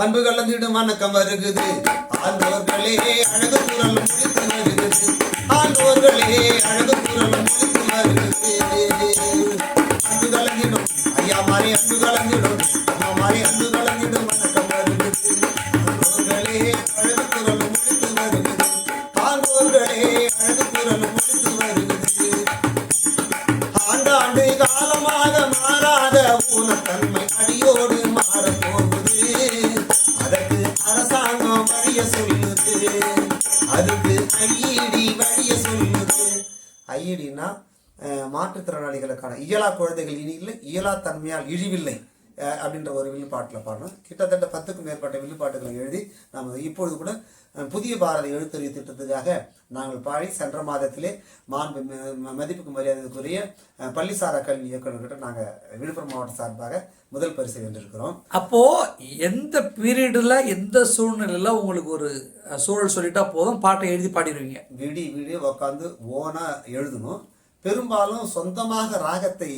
அன்பு கலந்திடும் வணக்கம் வருகுது. ஆண்டோர்களே அழகு குரல் முடித்து வருகுது. ஆண்டோர்களே அழகு குரல் முடித்து வருகுது. அன்பு கலந்திடும் ஐயா மாறி அன்பு கலந்திடும் அம்மா மாறி அன்பு கலந்திடும் வணக்கம் வருகுது. ஆண்டோர்களே அழகு குரல் முடித்து வருகுது. ஆண்டோர்களே அழகு குரல் முடித்து வருகுது. ஆண்டாண்டு காலமாக மாறாத ஊனத்தன்மை அடியோடு மாறப் போகுது. அதற்கு அரசாங்கம் வழிய சொல்லுது. அதுக்கு ஐஇடி வழிய சொல்லுது. ஐஇடினா மாற்றுத்திறனாளிகளுக்கான இயலா குழந்தைகள் இனி இல்லை, இயலா தன்மையால் இழிவில்லை அப்படின்ற ஒரு வில்லுப்பாட்டில் பாடணும். கிட்டத்தட்ட 10க்கும் மேற்பட்ட வில்லுப்பாட்டுகளை எழுதி நாம் இப்பொழுது கூட புதிய பாரத எழுத்தறிவு திட்டத்துக்காக நாங்கள் பாடி சென்ற மாதத்திலே மாண்பு மதிப்புக்கு மரியாதைக்குரிய பள்ளிசாரா கல்வி இயக்குநர்கிட்ட நாங்கள் விழுப்புரம் மாவட்ட சார்பாக முதல் பரிசு வென்றிருக்கிறோம். அப்போ எந்த பீரியட்ல எந்த சூழ்நிலையில உங்களுக்கு ஒரு சூழல் சொல்லிட்டா போதும் பாட்டை எழுதி பாடிடுவீங்க? விடிய உட்காந்து ஓனா எழுதணும். பெரும்பாலும் சொந்தமாக ராகத்தை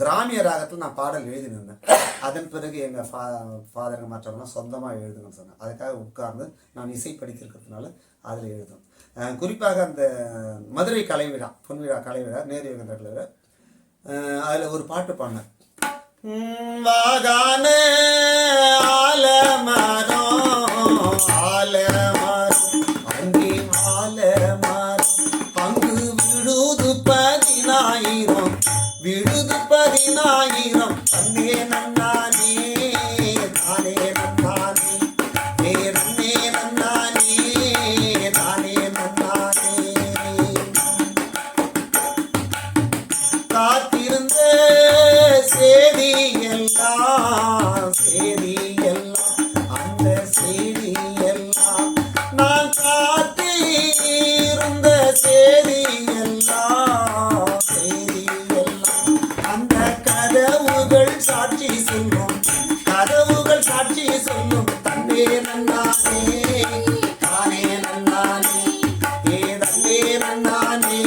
கிராமிய ராகத்தில் நான் பாடல் எழுதினேன். அதன் பிறகு எங்கள் ஃபாதருங்க மற்றவங்களாம் சொந்தமாக எழுதுங்கன்னு சொன்னேன். அதுக்காக உட்கார்ந்து நான் இசை படித்திருக்கிறதுனால அதில் எழுதும். குறிப்பாக அந்த மதுரை கலைவிழா பொன்விழா கலைவிழா நேரு கலை அதில் ஒரு பாட்டு பாடினேன். வாகான ஆலமரம் ஆலமரம் அங்கே ஆலமரம் அங்கு விழுது 10,000 விழுது 10,000 அங்கே நன்னானே தானே நன்னானே நே நன்னே நன்னானே தானே நன்னானே காத்திருந்த சேதி எல்லாம் சேதி எல்லாம் அந்த சேதி எல்லாம் நான் காத்திருந்த சேதி எல்லாம் சேதி எல்லாம் அந்த கதவுகள் சாட்சி சொல்லும் கதவுகள் சாட்சி சொல்லும் தன்னே நன்னானே தானே நன்னானே ஏ தன்னே நன்னானே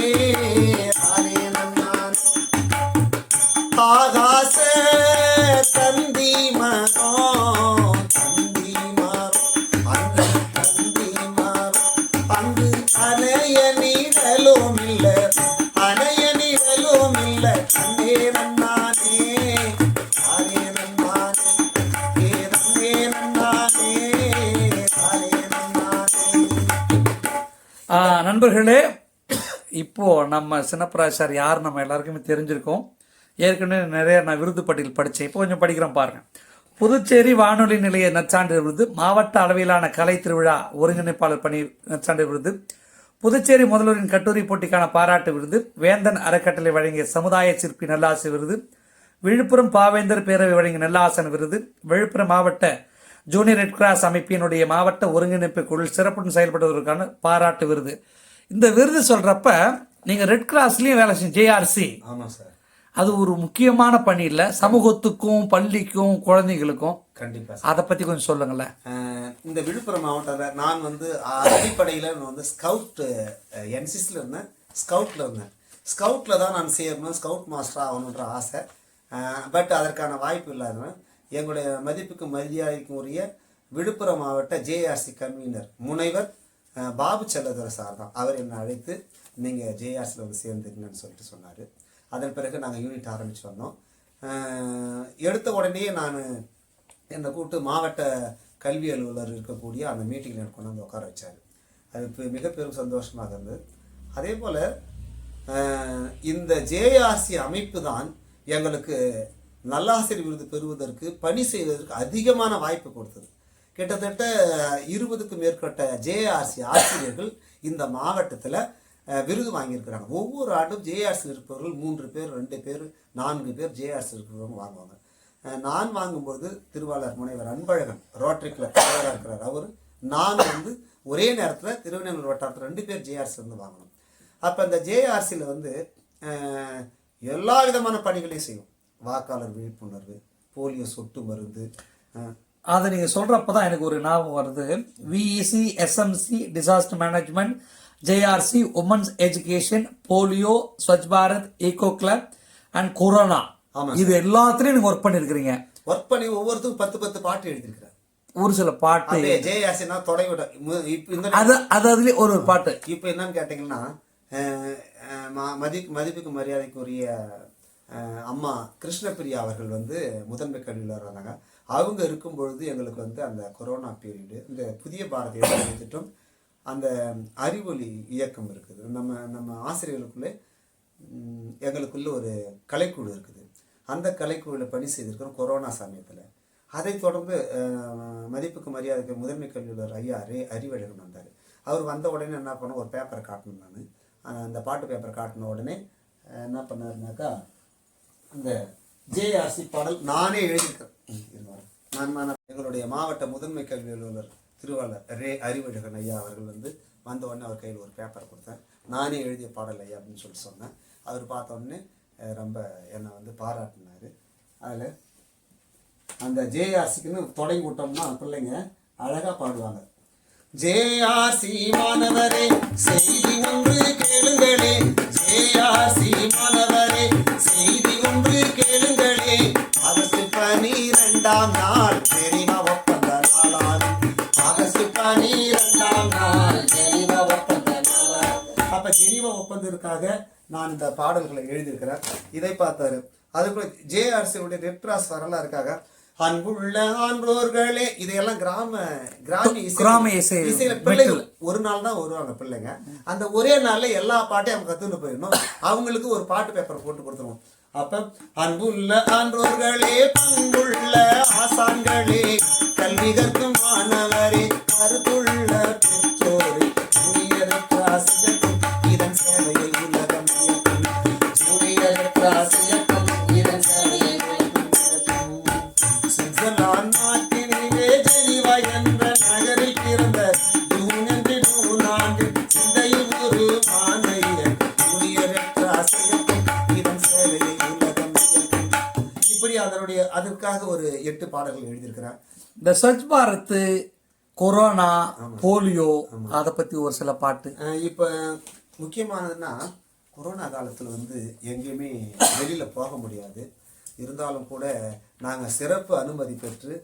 தானே நன்னானே ஆகாச தந்தி மரம் தந்தி மரம் அந்த தந்தி மரம் அங்கு அணைய நீடலும் இல்லை அணைய நீடலும் இல்லை தன்னே நன்னானே தானே நன்னானே ஏ தன்னே நன்னானே தானே நன்னானே. நண்பர்களே, இப்போ நம்ம சின்னப்பராஜ் சார் யார் நம்ம எல்லாருக்குமே தெரிஞ்சிருக்கோம். ஏற்கனவே நிறைய நான் விருது பட்டியல் படித்தேன். இப்போ கொஞ்சம் படிக்கிறேன் பாருங்க. புதுச்சேரி வானொலி நிலைய நற்சான்றிதழ் விருது, மாவட்ட அளவிலான கலை திருவிழா ஒருங்கிணைப்பாளர் பணி நற்சான்றிதழ் விருது, புதுச்சேரி முதல்வரின் கட்டுரை போட்டிக்கான பாராட்டு விருது, வேந்தன் அறக்கட்டளை வழங்கிய சமுதாய சிற்பி நல்லாசி விருது, விழுப்புரம் பாவேந்தர் பேரவை வழங்கிய நல்லாசன் விருது, விழுப்புரம் மாவட்ட ஜூனியர் ரெட் கிராஸ் அமைப்பினுடைய மாவட்ட ஒருங்கிணைப்பு குழு சிறப்புடன் செயல்படுவதற்கான பாராட்டு விருது. இந்த விருது சொல்றப்ப நீங்க ரெட் கிராஸ்லயும் வேலை செஞ்ச ஜேஆர்சி, ஆமாம் சார், அது ஒரு முக்கியமான பணி இல்லை சமூகத்துக்கும் பள்ளிக்கும் குழந்தைங்களுக்கும். கண்டிப்பா அதை பத்தி கொஞ்சம் சொல்லுங்களேன். இந்த விழுப்புரம் மாவட்டத்தில் நான் அடிப்படையில் ஸ்கவுட் என்சிசியில் இருந்தேன், ஸ்கவுட்டில் இருந்தேன். ஸ்கவுட்டில் தான் நான் சேரணும், ஸ்கவுட் மாஸ்டர் ஆகணுன்ற ஆசை. பட் அதற்கான வாய்ப்பு இல்லாதவன் எங்களுடைய மதிப்புக்கு மரியாதைக்கும் உரிய விழுப்புரம் மாவட்ட ஜேஆர்சி கன்வீனர் முனைவர் பாபு செல்லதுரை சார் தான். அவர் என்னை அழைத்து நீங்கள் ஜேஆர்சியில் வந்து சேர்ந்துருங்கன்னு சொல்லிட்டு சொன்னார். அதன் பிறகு நாங்கள் யூனிட் ஆரம்பித்து வந்தோம். எடுத்த உடனே நான் என்னை கூப்பிட்டு மாவட்ட கல்வி அலுவலர் இருக்கக்கூடிய அந்த மீட்டிங்கில் எனக்கு கொண்டு வந்து உட்கார வச்சார். அது மிக பெரும் சந்தோஷமாக இருந்தது. அதே போல் இந்த ஜேஆர்சி அமைப்பு தான் எங்களுக்கு நல்லாசிரியர் விருது பெறுவதற்கு பணி செய்வதற்கு அதிகமான வாய்ப்பு கொடுத்தது. கிட்டத்தட்ட 20க்கும் மேற்பட்ட ஜேஆர்சி ஆசிரியர்கள் இந்த மாவட்டத்தில் விருது வாங்கியிருக்கிறாங்க. ஒவ்வொரு ஆண்டும் ஜேஆர்சி இருப்பவர்கள் 3 பேர் 2 பேர் 4 பேர் ஜேஆர்சி இருக்கிறவங்க வாங்குவாங்க. நான் வாங்கும்போது திருவாளர் முனைவர் அன்பழகன் ரோட்டரி கிளப் தலைவராக இருக்கிறார். அவர் நான் வந்து ஒரே நேரத்தில் திருவண்ணாமலை வட்டாரத்தில் 2 பேர் ஜேஆர்சி வந்து வாங்கணும். அப்போ அந்த ஜேஆர்சியில் வந்து எல்லா விதமான பணிகளையும் செய்யும். வாக்காளர் விழிப்புணர்வு, போலியோ சொட்டு மருந்து. அதை நீங்கள் சொல்கிறப்ப தான் எனக்கு ஒரு ஞாபகம் வருது. VEC, SMC, disaster management, JRC, women's education, polio, Swachh Bharat, eco club and corona, இது எல்லாத்துலேயும் நீங்கள் ஒர்க் பண்ணியிருக்கிறீங்க. ஒர்க் பண்ணி ஒவ்வொருத்தரும் 10 பாட்டு எழுதியிருக்கிறேன். ஒரு சில பாட்டு அப்படியே ஜேஆர்சினா தொடங்கிவிட இப்போ இந்த அது அதுலயே ஒரு பாட்டு. இப்போ என்னன்னு கேட்டிங்கன்னா மதிப்புக்கு மரியாதைக்குரிய அம்மா கிருஷ்ணபிரியா அவர்கள் வந்து முதன்மை கல்வியில் வந்தாங்க. அவங்க இருக்கும் பொழுது எங்களுக்கு வந்து அந்த கொரோனா பீரியடு இந்த புதிய பாரதிய திட்டம் அந்த அறிவொளி இயக்கம் இருக்குது. நம்ம ஆசிரியர்களுக்குள்ளே எங்களுக்குள்ள ஒரு கலைக்குழு இருக்குது. அந்த கலைக்குழுவில் பணி செய்திருக்கிறோம் கொரோனா சமயத்தில். அதை தொடர்ந்து மதிப்புக்கு மரியாதைக்கு முதன்மை கல்வியாளர் ஐயா அறிவழகன் வந்தார். அவர் வந்த உடனே என்ன பண்ண ஒரு பேப்பரை காட்டணும். நான் அந்த பாட்டு பேப்பரை காட்டின உடனே என்ன பண்ணாருனாக்கா அந்த ஜேஆர்சி பாடல் நானே எழுதியிருக்கேன். நான் எங்களுடைய மாவட்ட முதன்மை கல்வி அலுவலர் திருவாளர் அறிவழகன் ஐயா அவர்கள் வந்து வந்த உடனே அவர் கையில் ஒரு பேப்பரை கொடுத்தேன். நானே எழுதிய பாடல் ஐயா அப்படின்னு சொல்லி சொன்னேன். அவர் பார்த்த உடனே ரொம்ப என்னை வந்து பாராட்டினார். அதில் அந்த ஜேஆர்சிக்குன்னு தொடங்கி விட்டோம்னா பிள்ளைங்க அழகாக பாடுவாங்க. ஜேஆர்சி மாணவரே செய்தி ஒன்று கேளுங்களே, ஜேஆர்சி மாணவரே செய்தி ஒன்று கேளுங்களே, ஆகஸ்ட் 12ஆம் நாள் ஜெனீவா ஒப்பந்த நாளாகும், ஆகஸ்ட் 12ஆம் நாள் ஜெனீவா ஒப்பந்த நாளாகும். அப்ப ஜெனீவா ஒப்பந்தத்திற்காக நான் இந்த பாடல்களை எழுதியிருக்கிறேன். இதை பார்த்தாரு. அதுக்குள்ள ஜேஆர்சியுடைய ரெட்ராஸ் வரலாறுக்காக அன்புள்ள ஆன்றோர்களே, இதையெல்லாம் கிராம இசையில பிள்ளைகள் ஒரு நாள் தான் வருவாங்க பிள்ளைங்க. அந்த ஒரே நாள்ல எல்லா பாட்டையும் அவங்க கத்துட்டு போயிடணும். அவங்களுக்கு ஒரு பாட்டு பேப்பர் போட்டு கொடுத்துருவோம். அப்ப அன்புள்ள ஆன்றோர்களே, பண்புள்ள ஆசான்களே, கல்வி கற்கும் மாணவரே, கருத்துள்ள பெற்றோரே, இதன் சேவையை உலகம் இதன் சேவையை சுவிட்சர்லாந்து நாட்டினிலே ஜெனீவா என்ற நகரில் பிறந்த ஜூன் ஆண்டு சிந்தையில் ஒரு மாணவியர் இதன் சேவையை உலகம். இப்படி அதற்காக ஒரு 8 பாடல்கள் எழுதியிருக்கிறார். இந்த ஸ்வச் பாரத், கொரோனா, போலியோ அதை பத்தி ஒரு சில பாட்டு. இப்போ முக்கியமானதுன்னா கொரோனா காலத்தில் வந்து எங்கேயுமே வெளியில் போக முடியாது. இருந்தாலும் கூட நாங்கள் சிறப்பு அனுமதி பெற்று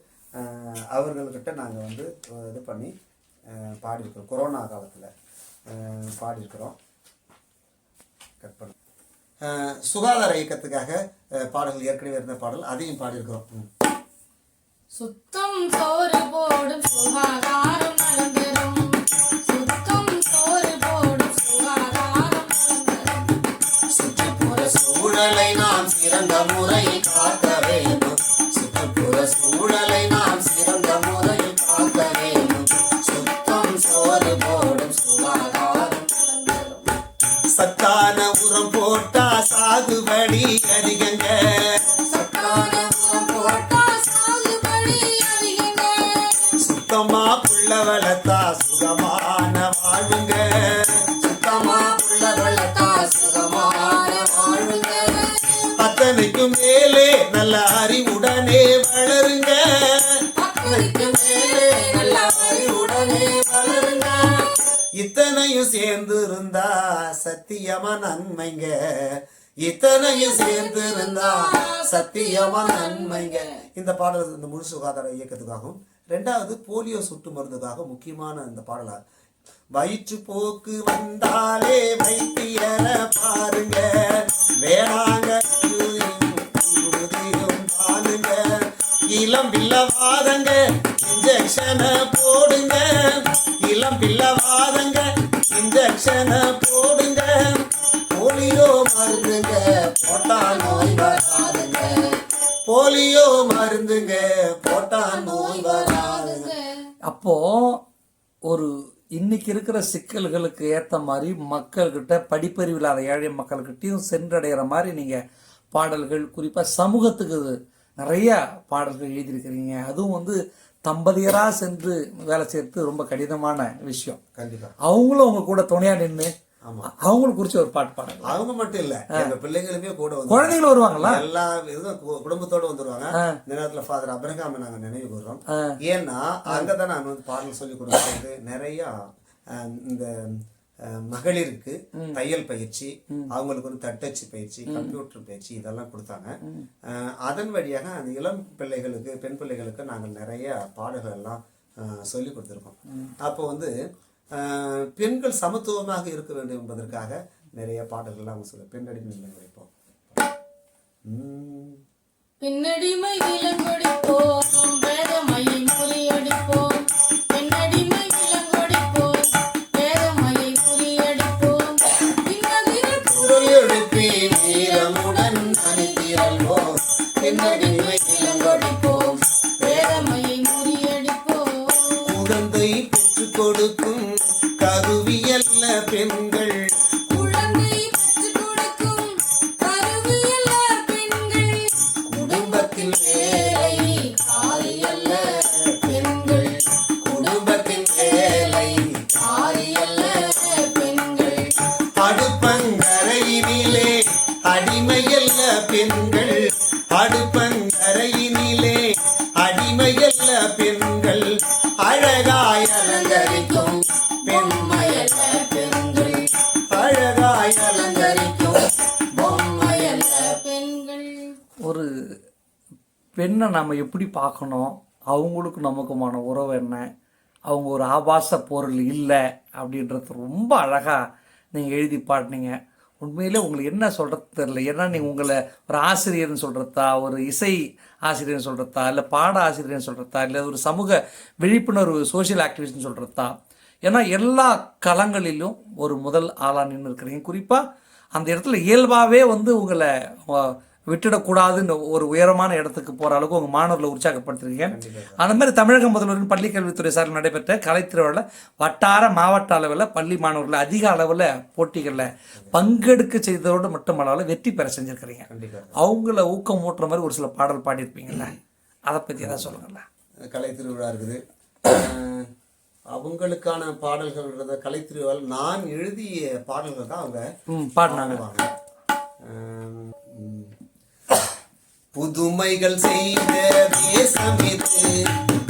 அவர்கள்கிட்ட நாங்கள் வந்து இது பண்ணி பாடியிருக்கிறோம். கொரோனா காலத்தில் பாடியிருக்கிறோம். கட் பண்ண சுகாதார இயக்கத்துக்காக பாடல்கள் ஏற்கனவே இருந்த பாடல் அதையும் பாடியிருக்கிறோம். சுத்தம் சோறு போடும் சுகாதாரம் நலம் பெறும், சுத்தம் சோறு போடும் சுகாதாரம் நலம் பெறும், சுற்றுப்புற சூழலை நாம் சிறந்த முறையில் காக்க வேண்டும், சுற்றுப்புற சூழலை நாம் சிறந்த முறையில் காக்க வேண்டும், சுத்தம் சோறு போடும் சுகாதாரம் நலம் பெறும். சத்தான உரம் போட்டா சாகுபடி அதிகங்க, சத்தான உரம் போட்டா சாகுபடி அதிகங்க, சுத்தமா புள்ள வளர்த்தா சுகமான வாழ்வுங்க, சுத்தமா புள்ள வளர்த்தா சுகமான வாழ்வுங்க. அத்தனைக்கும் மேலே நல்ல அறிவுடனே வளருங்க, அத்தனைக்கும் மேலே நல்ல அறிவுடனே வளருங்க. இத்தனையும் சேர்ந்து இருந்தா சத்தியமா நன்மைங்க, இத்தனையும் சேர்ந்து இருந்தா சத்தியமா நன்மைங்க. இந்த பாடல் இந்த முழு சுகாதார இயக்கத்துக்காகவும், 2வது போலியோ சொட்டு மருந்துக்காக முக்கியமான இந்த பாடலா. வயிற்று போக்கு வந்தாலே வைத்தியரை பாருங்க, வேணாங்க பாருங்க, இளம் பிள்ளவாதங்க இன்ஜெக்ஷனை போடுங்க, இளம் பிள்ளவாதங்க இன்ஜெக்ஷனை போடுங்க, போலியோ மருந்துங்க போட்டா நோய் வராதுங்க, போலியோ மருந்துங்க போட்டா நோய் வராதுங்க. அப்போ ஒரு இன்னைக்கு இருக்கிற சிக்கல்களுக்கு ஏற்ற மாதிரி மக்கள்கிட்ட படிப்பறிவு இல்லாத ஏழை மக்கள்கிட்டையும் சென்றடைகிற மாதிரி நீங்க பாடல்கள், குறிப்பா சமூகத்துக்கு நிறைய பாடல்கள் எழுதியிருக்கிறீங்க. அதுவும் வந்து தம்பதியரா சென்று வேலை செய்யறது ரொம்ப கடினமான விஷயம். கண்டிப்பா அவங்களும் உங்க கூட துணையா நின்று அவங்களுக்கு குறிச்சு ஒரு பாட்டு பாடுங்க. அவங்க மட்டும் இல்ல, எங்க பிள்ளைங்களுமே கூட வந்து குழந்தைங்களும் வருவாங்களா? எல்லா இதுவும் குடும்பத்தோட வந்துருவாங்க. இந்த நேரத்துல ஃபாதர் அப்ரஹாம் நாங்க நினைவு கூறுறோம். ஏன்னா அங்கதான் நான் வந்து பாடல் சொல்லி கொடுக்கறது நிறைய இந்த மகளிருக்கு தையல் பயிற்சி, அவங்களுக்கு வந்து தட்டச்சு பயிற்சி, கம்ப்யூட்டர் பயிற்சி இதெல்லாம் கொடுத்தாங்க. அதன் வழியாக அந்த இளம் பிள்ளைகளுக்கு, பெண் பிள்ளைகளுக்கு நாங்கள் நிறைய பாடல்கள் எல்லாம் சொல்லி கொடுத்துருக்கோம். அப்போ வந்து பெண்கள் சமத்துவமாக இருக்க வேண்டும் என்பதற்காக நிறைய பாடல்கள் அவங்க சொல்ல பெண்ணடிமை விளங்கொடிப்போம். பெண்ணடிமை விளங்கொடிப்போம், வேதமையை முறியடிப்போம். பெண்ணடிமை விளங்கொடிப்போம், வேதமையை முறியடிப்போம். குரல் எழுப்பி வீரமுடன் அணிதிரள்வோம். பெண்ணடிமை விளங்கொடிப்போம், வேதமையை முறியடிப்போம். குழந்தை பெற்றுக் கொடுக்கும் கருவியல்ல பெண்கள், குழந்தை பெற்றுக் கொடுக்கும் கருவியல்ல பெண்கள். குடும்பத்தில் வேலை காரியல்ல பெண்கள், குடும்பத்தின் வேலை காரியல்ல பெண்கள். அடுப்பங்கரையினிலே அடிமையல்ல பெண்கள், அடுப்பங்கரையினிலே அடிமையல்ல பெண்கள், அழகாய் அலங்கரிக்கும் பொம்மையல்ல பெண்கள், அழகாய் அலங்கரிக்கும். பொம்மையல்ல பெண்கள். ஒரு பெண்ணை நம்ம எப்படி பார்க்கணும், அவங்களுக்கு நமக்குமான உறவு என்ன, அவங்க ஒரு ஆபாச பொருள் இல்லை அப்படின்றது ரொம்ப அழகாக நீங்கள் எழுதி பாடினீங்க. உண்மையிலே உங்களுக்கு என்ன சொல்கிறது தெரியல. ஏன்னா நீங்கள் உங்களை ஒரு ஆசிரியர்னு சொல்கிறதா, ஒரு இசை ஆசிரியர்னு சொல்கிறதா, இல்லை பாட ஆசிரியர்னு சொல்கிறதா, இல்லை ஒரு சமூக விழிப்புணர்வு சோஷியல் ஆக்டிவிஸ்ட்னு சொல்கிறதா. ஏன்னா எல்லா களங்களிலும் ஒரு முதல் ஆளாக நின்று இருக்கிறீங்க. குறிப்பாக அந்த இடத்துல இயல்பாகவே வந்து உங்களை விட்டுடக்கூடாதுன்னு ஒரு உயரமான இடத்துக்கு போகிற அளவுக்கு உங்கள் மாணவர்களை உற்சாகப்படுத்துறீங்க. அந்த மாதிரி தமிழக முதல்வரின் பள்ளி கல்வித்துறை சார்பில் நடைபெற்ற கலைத்திருவிழாவில் வட்டார மாவட்ட அளவில் பள்ளி மாணவர்களை அதிக அளவில் போட்டிகளில் பங்கெடுக்க செய்ததோடு மட்டுமல்லாமல் வெற்றி பெற செஞ்சுருக்கிறீங்க. அவங்கள ஊக்கம் ஊட்டுற மாதிரி ஒரு சில பாடல் பாடியிருப்பீங்கள்ல, அதை பற்றி எதாவது சொல்லுங்கள்ல. கலை திருவிழா இருக்குது, அவங்களுக்கான பாடல்கள்ன்றத கலை திருவிழாவில் நான் எழுதிய பாடல்கள் தான் அவங்க பாடினாங்க. புதுமைகள் செய்த தேசமிது,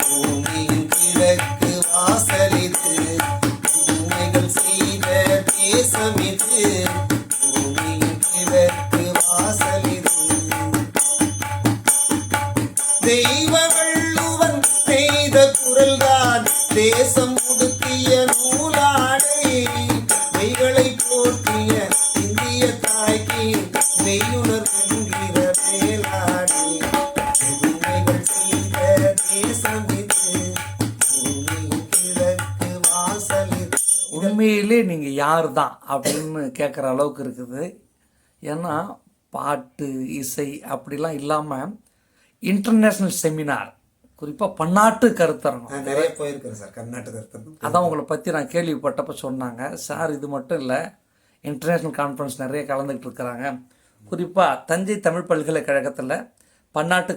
பூமியின் கிழக்கு வாசலிது. புதுமைகள் செய்த தேசமிது, பூமியின் கிழக்கு வாசலிது. தெய்வ வள்ளுவன் செய்த குரல்தான் தேசம் உடுத்திய நூலாடை. மெய்களை போற்றிய இந்திய தாய்க்கு மெய்யுணர்வு மேலாடை. புதுமைகள் செய்த தேசம் இது, பூமியின் கிழக்கு வாசலிது. உண்மையிலே நீங்கள் யார் தான் அப்படின்னு கேட்குற அளவுக்கு இருக்குது. ஏன்னா பாட்டு இசை அப்படிலாம் இல்லாமல் இன்டர்நேஷ்னல் செமினார், குறிப்பாக பன்னாட்டு கருத்தரங்கம் நிறைய போயிருக்கிறேன் சார், கர்நாடக கருத்தரங்கம். அதான் உங்களை பற்றி நான் கேள்விப்பட்டப்போ சொன்னாங்க. சார் இது மட்டும் இல்லை, இன்டர்நேஷ்னல் கான்ஃபரன்ஸ் நிறைய கலந்துக்கிட்டு இருக்கிறாங்க. குறிப்பாக தஞ்சை தமிழ் பல்கலைக்கழகத்தில் பன்னாட்டு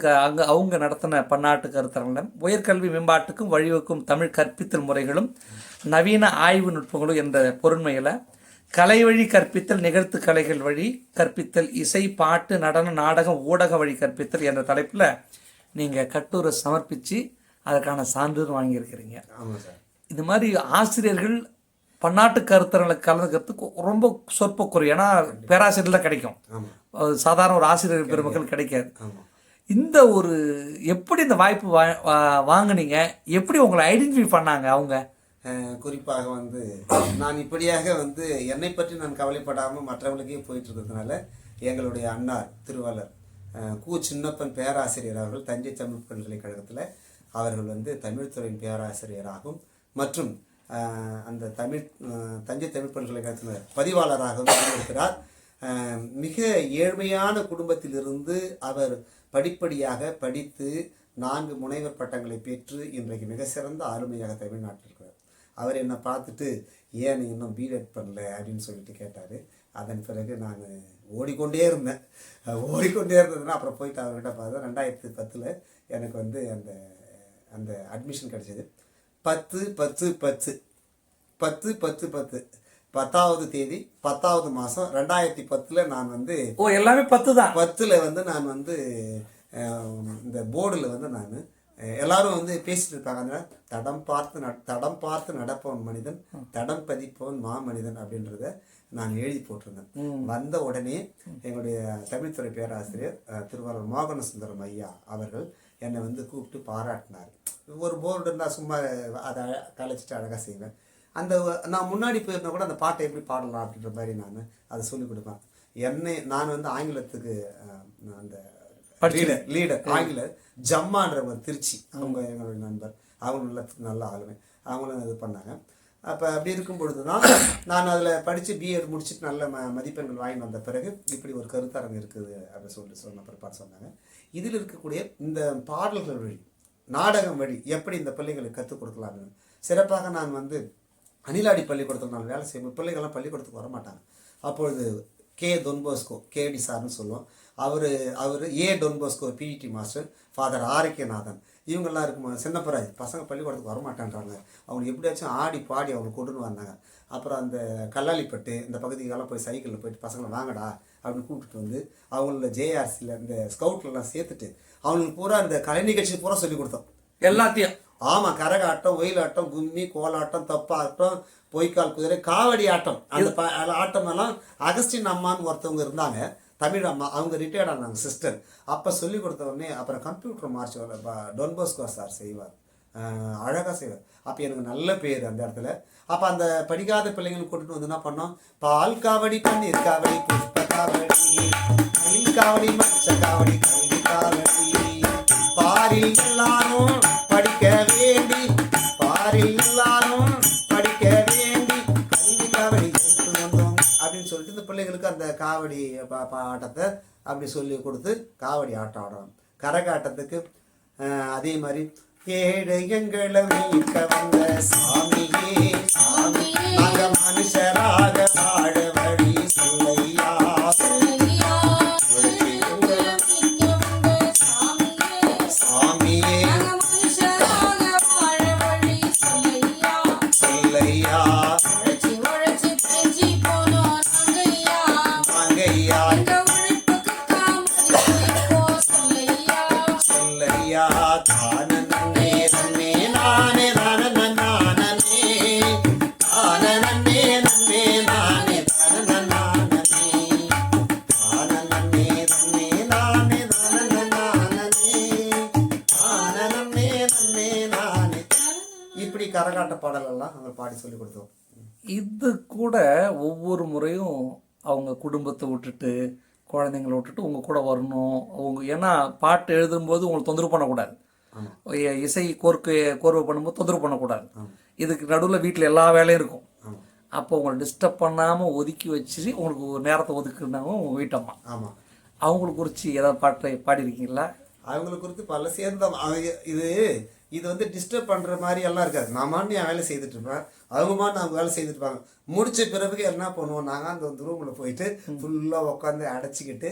அவங்க நடத்தின பன்னாட்டு கருத்தரங்கில் உயர்கல்வி மேம்பாட்டுக்கும் வழிவகுக்கும் தமிழ் கற்பித்தல் முறைகளும் நவீன ஆய்வு நுட்பங்களும் என்ற பொருண்மையில் கலை வழி கற்பித்தல், நிகழ்த்து கலைகள் வழி கற்பித்தல், இசை பாட்டு நடன நாடகம் ஊடக வழி கற்பித்தல் என்ற தலைப்பில் நீங்கள் கட்டுரை சமர்ப்பித்து அதற்கான சான்றிதழ் வாங்கியிருக்கிறீங்க. இது மாதிரி ஆசிரியர்கள் பன்னாட்டு கருத்தரங்களுக்கு கலந்துக்கிறதுக்கு ரொம்ப சொற்ப குறை. ஏன்னா பேராசிரியர் தான் கிடைக்கும், சாதாரண ஒரு ஆசிரியர் பெருமக்கள் கிடைக்காது. இந்த ஒரு எப்படி இந்த வாய்ப்பு வாங்கினீங்க, எப்படி உங்களை ஐடென்டிஃபை பண்ணாங்க அவங்க? குறிப்பாக வந்து நான் இப்படியாக வந்து என்னை பற்றி நான் கவலைப்படாமல் மற்றவங்களுக்கே போயிட்டு இருக்கிறதுனால எங்களுடைய அன்னார் திருவாளர் கு சின்னப்பன் பேராசிரியர் அவர்கள் தஞ்சை தமிழ் பல்கலைக்கழகத்தில் அவர்கள் வந்து தமிழ்துறையின் பேராசிரியராகவும் மற்றும் அந்த தஞ்சை தமிழ் பல்கலைக்கழகத்தில் பதிவாளராகவும் இருக்கிறார். மிக ஏழ்மையான குடும்பத்திலிருந்து அவர் படிப்படியாக படித்து 4 முனைவர் பட்டங்களை பெற்று இன்றைக்கு மிக சிறந்த ஆளுமையாக தமிழ்நாட்டில் இருக்கிறார். அவர் என்னை பார்த்துட்டு ஏன் நீ இன்னும் பிஎட் பண்ணல அப்படின்னு சொல்லிட்டு கேட்டார். அதன் பிறகு நான் ஓடிக்கொண்டே இருந்ததுன்னா அப்புறம் போயிட்டு அவர்கிட்ட பார்த்தா 2010 எனக்கு வந்து அந்த அட்மிஷன் கிடச்சிது. 10வது தேதி 10வது மாதம் 2010 நான் வந்து எல்லாமே 10 தான். 10 வந்து நான் வந்து இந்த போர்டில் வந்து நான் எல்லாரும் வந்து பேசிட்டு இருப்பாங்க அந்த தடம் பார்த்து நடப்பவன் மனிதன், தடம் பதிப்பவன் மாமனிதன் அப்படின்றத நான் எழுதி போட்டிருந்தேன். வந்த உடனே எங்களுடைய தமிழ்துறை பேராசிரியர் திருவாரூர் மோகன சுந்தரம் ஐயா அவர்கள் என்னை வந்து கூப்பிட்டு பாராட்டினார். ஒரு போர்டு இருந்தால் சும்மா அதை கலைச்சிட்டு அழகாக செய்வேன். அந்த நான் முன்னாடி போயிருந்தா கூட அந்த பாட்டை எப்படி பாடலாம் அப்படின்ற மாதிரி நான் அதை சொல்லிக் கொடுப்பேன். நான் வந்து ஆங்கிலத்துக்கு அந்த லீடர் ஆங்கில ஜம்மான்ற ஒரு திருச்சி, அவங்க எங்களுடைய நண்பர், அவங்க நல்ல ஆளுமை, அவங்களும் இது பண்ணாங்க. அப்போ அப்படி இருக்கும் பொழுது தான் நான் அதில் படித்து பிஎட் முடிச்சுட்டு நல்ல மதிப்பெண்கள் வாங்கி வந்த பிறகு இப்படி ஒரு கருத்தரங்கு இருக்குது அப்படின்னு சொன்ன பிற்பாடு சொன்னாங்க. இதில் இருக்கக்கூடிய இந்த பாடல்கள் வழி, நாடகம் வழி எப்படி இந்த பிள்ளைங்களுக்கு கற்றுக் கொடுக்கலாம்னு சிறப்பாக நான் வந்து அணிலாடி பள்ளிக்கூடத்தில் நான் வேலை செய்யும் பிள்ளைகள்லாம் பள்ளிக்கூடத்துக்கு வரமாட்டாங்க. அப்பொழுது கே டொன்போஸ்கோ, கேடி சார்னு சொல்லுவோம், அவர் ஏ Don Bosco PET master, father Arokkiyanathan, இவங்கெல்லாம் இருக்கும்போது சின்னப்பராஜ் பசங்க பள்ளிக்கூடத்துக்கு வரமாட்டேன்றாங்க, அவங்க எப்படியாச்சும் ஆடி பாடி அவங்க கொண்டுன்னு வந்தாங்க. அப்புறம் அந்த கல்லாலிப்பட்டு இந்த பகுதிக்கெல்லாம் போய் சைக்கிளில் போயிட்டு பசங்களை வாங்கடா அப்படின்னு கூப்பிட்டு வந்து அவங்கள ஜேஆர்சியில் இந்த ஸ்கவுட்லலாம் சேர்த்துட்டு அவங்களுக்கு பூரா இந்த கலை நிகழ்ச்சி பூரா சொல்லி கொடுத்தோம் எல்லாத்தையும். ஆமாம், கரகாட்டம், ஒயிலாட்டம், கும்மி, கோலாட்டம், தப்பாட்டம், பொய்க்கால் குதிரை, காவடி ஆட்டம், அந்த ஆட்டம் எல்லாம் அகஸ்டின் அம்மான்னு ஒருத்தவங்க இருந்தாங்க, தமிழ் அம்மா, அவங்க ரிட்டையர்ட் ஆனாங்க சிஸ்டர். அப்போ சொல்லி கொடுத்த உடனே அப்புறம் கம்ப்யூட்டர் மார்ச் டொன்போஸ்கோ சார் செய்வார், அழகாக செய்வார். அப்போ எனக்கு நல்ல பேர் அந்த இடத்துல. அப்போ அந்த படிக்காத பிள்ளைங்களுக்கு கொண்டுட்டு வந்து என்ன பண்ணோம், பால் காவடி, பன்னீர் காவடி, புஷ்ப காவடி, மயில் காவடி, மச்ச காவடி, கல்வி காவடி, பாரில் எல்லாரும் படிக்க வேண்டி, பாரில் எல்லாரும் படிக்க வேண்டி, கல்வி காவடி எடுத்து வந்தோம் அப்படின்னு சொல்லிட்டு இந்த பிள்ளைங்களுக்கு அந்த காவடி ஆட்டத்தை அப்படி சொல்லி கொடுத்து காவடி ஆட்டம் ஆடுறோம். கரகாட்டத்துக்கு அதே மாதிரி ஏழு எங்களை மீட்க வந்த சாமியே, நாங்க மனுஷராக வாழ வழி சொல்லையா, சாமியே சொல்லையா, நாங்கய்யா சொல்லையா, தான நன்னே நன்னே நானே தான நானே, தான நன்னே நன்னே நானே தான நானே, தான நன்னே நன்னே நானே தான நானே, தான நன்னே நன்னே நானே. இப்படி கரகாட்ட பாடலெல்லாம் அவங்க பாடி சொல்லி கொடுத்தோம். இது கூட ஒவ்வொரு முறையும் அவங்க குடும்பத்தை விட்டுட்டு குழந்தைங்களை விட்டுட்டு உங்கள் கூட வரணும். அவங்க ஏன்னா பாட்டு எழுதும்போது உங்களுக்கு தொந்தரவு பண்ணக்கூடாது, இசை கோர்வை பண்ணும்போது தொந்தரவு பண்ணக்கூடாது. இதுக்கு நடுவில் வீட்டில் எல்லா வேலையும் இருக்கும். அப்போ உங்களை டிஸ்டர்ப் பண்ணாமல் ஒதுக்கி வச்சு உங்களுக்கு ஒரு நேரத்தை ஒதுக்குனாங்க உங்கள் வீட்டம்மா. ஆமாம், அவங்களுக்கு குறித்து ஏதாவது பாட்டு பாடியிருக்கீங்களா? அவங்களுக்கு குறித்து பல சேர்ந்தோம். இது வந்து டிஸ்டர்ப் பண்ணுற மாதிரி எல்லாம் இருக்காது. நான் என் வேலை செய்துட்டு இருப்பேன், அவங்க அவங்க வேலை செய்துட்டு இருப்பாங்க. முடிச்ச பிறகு என்ன பண்ணுவோம், நாங்கள் அந்த ரூமில் போயிட்டு ஃபுல்லாக உட்காந்து அடைச்சிக்கிட்டு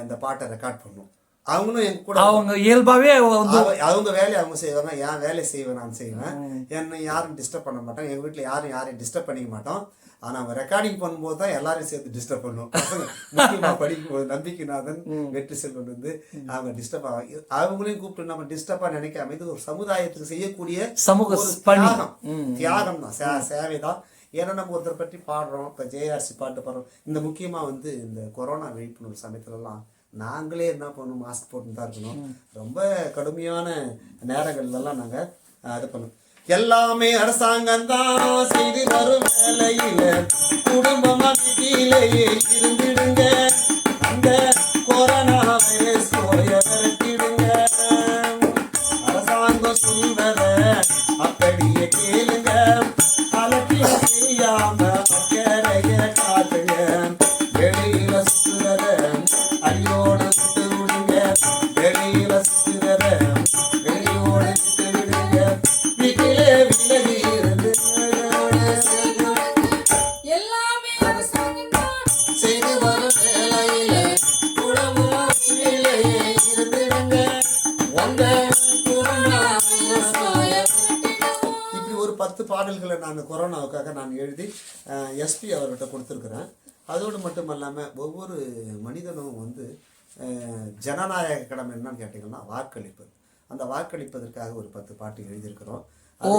இந்த பாட்டை ரெக்கார்ட் பண்ணுவோம். அவங்களும் எங்க கூட அவங்க இயல்பாகவே அவங்க வேலையை அவங்க செய்வாங்க, என் வேலையை செய்வேன், நான் செய்வேன். என்னை யாரும் டிஸ்டர்ப் பண்ண மாட்டோம், எங்கள் வீட்டில் யாரையும் டிஸ்டர்ப் பண்ணிக்க மாட்டோம். ஆனால் அவங்க ரெக்கார்டிங் பண்ணும்போது தான் எல்லாரையும் சேர்த்து டிஸ்டர்ப் பண்ணுவோம். முக்கியமாக படிக்கும்போது நம்பிக்கைநாதன், வெற்றி செல்வன் வந்து அவங்க டிஸ்டர்ப் ஆகும். அவங்களையும் கூப்பிட்டு நம்ம டிஸ்டர்பாக நினைக்காம இது ஒரு சமுதாயத்துக்கு செய்யக்கூடிய சமூக தியாகம் தான், சேவை தான். ஏன்னா நம்ம ஒருத்தர் பற்றி பாடுறோம், இப்போ ஜேஆர்சி பாட்டு பாடுறோம். இந்த முக்கியமாக வந்து இந்த கொரோனா விழிப்புணர்வு சமயத்துலலாம் நாங்களே என்ன பண்ணணும், மாஸ்க் போட்டு தான் இருக்கணும். ரொம்ப கடுமையான நேரங்கள்லாம் நாங்கள் இது பண்ணோம். எல்லாமே அரசாங்கம் தான் செய்து வரும் வேலையில குடும்பம் வீட்டிலேயே இருந்துடுங்க, அந்த கொரோனா வைரஸ் நோயை விரட்டிடுங்க. அரசாங்கம் சொல்வத அப்படியே கேளுங்க, அலட்சியம் செய்யாம அக்கறைய காட்டுங்க. வெளியில சுத்துறத அடியோட சுட்டு விடுங்க, வெளியில சுத்துறத வெளியோட சுட்டு விடுங்க. வீட்டிலே விலகி இருந்து செய்து வரும் வேலையில குடும்பம் வீட்டிலேயே இருந்துடுங்க, உங்க இப்படி ஒரு 10 பாடல்களை நான் கொரோனாவுக்காக நான் எழுதி எஸ்பி அவர்கிட்ட கொடுத்துருக்குறேன். அதோடு மட்டும் இல்லாமல் ஒவ்வொரு மனிதனும் வந்து ஜனநாயக கடமை என்னன்னு கேட்டிங்கன்னா வாக்களிப்பு. அந்த வாக்களிப்பதற்காக ஒரு 10 பாட்டு எழுதியிருக்கிறோம். ஓ,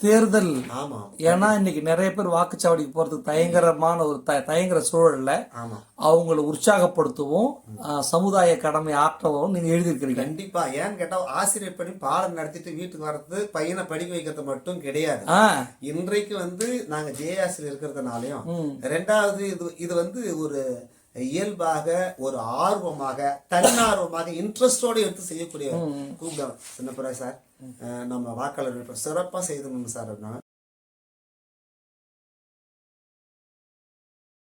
தேர்தல். ஆமா ஏன்னா இன்னைக்கு நிறைய பேர் வாக்குச்சாவடிக்கு போறதுக்கு தயங்கரமான ஒரு தயங்குற சூழல்ல ஆமா அவங்களை உற்சாகப்படுத்தவும் சமுதாய கடமை ஆற்றவும் நீங்க எழுதியிருக்கிறீங்க. கண்டிப்பா. ஏன்னு கேட்டா ஆசிரியர் பணி பாடம் நடத்திட்டு வீட்டுக்கு வர்றது பையனை படிக்க வைக்கிறது மட்டும் கிடையாது. இன்றைக்கு வந்து நாங்க ஜேஆசிரியர் இருக்கிறதுனாலையும், ரெண்டாவது இது வந்து ஒரு இயல்பாக ஒரு ஆர்வமாக தன்னார்வமாக இன்ட்ரெஸ்டோட எடுத்து செய்யக்கூடிய கூப்பிடுவாங்க. சின்னப்புற சார் நம்ம வாக்காளர் சிறப்பா செய்யணும் சார் அப்படின்னா